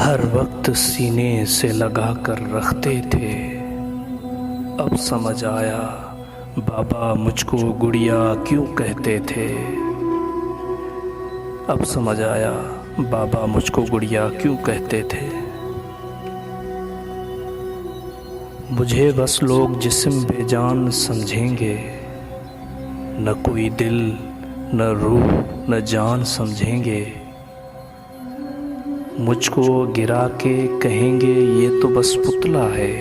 हर वक्त सीने से लगा कर रखते थे। अब समझ आया बाबा मुझको गुड़िया क्यों कहते थे। अब समझ आया बाबा मुझको गुड़िया क्यों कहते थे। मुझे बस लोग जिस्म बेजान समझेंगे, न कोई दिल न रूह न जान समझेंगे। मुझको गिरा के कहेंगे ये तो बस पुतला है,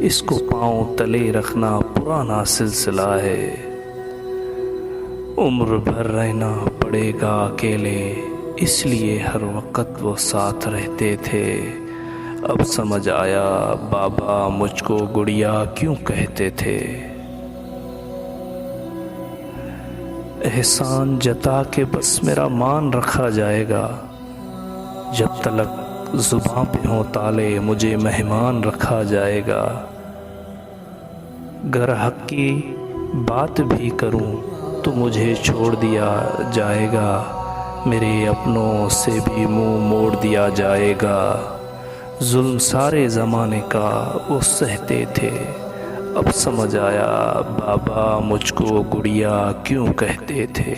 इसको पाँव तले रखना पुराना सिलसिला है। उम्र भर रहना पड़ेगा अकेले, इसलिए हर वक्त वो साथ रहते थे। अब समझ आया बाबा मुझको गुड़िया क्यों कहते थे। एहसान जता के बस मेरा मान रखा जाएगा, जब तलक ज़ुबां पे हों ताले मुझे मेहमान रखा जाएगा। गर हक की बात भी करूं तो मुझे छोड़ दिया जाएगा, मेरे अपनों से भी मुंह मोड़ दिया जाएगा। जुल्म सारे ज़माने का वो सहते थे। अब समझ आया बाबा मुझको गुड़िया क्यों कहते थे।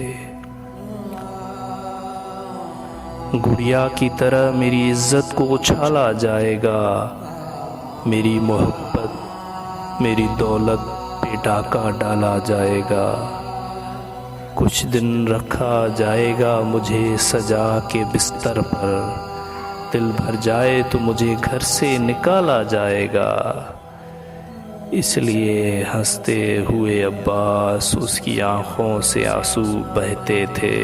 गुड़िया की तरह मेरी इज्जत को उछाला जाएगा, मेरी मोहब्बत मेरी दौलत पे डाका डाला जाएगा। कुछ दिन रखा जाएगा मुझे सजा के बिस्तर पर, दिल भर जाए तो मुझे घर से निकाला जाएगा। इसलिए हंसते हुए अब्बास उसकी आँखों से आंसू बहते थे।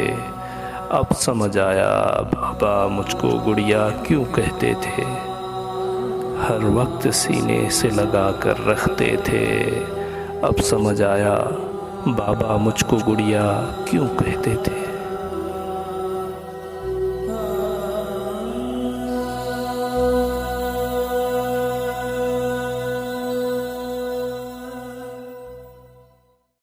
अब समझ आया बाबा मुझको गुड़िया क्यों कहते थे। हर वक्त सीने से लगा कर रखते थे। अब समझ आया बाबा मुझको गुड़िया क्यों कहते थे।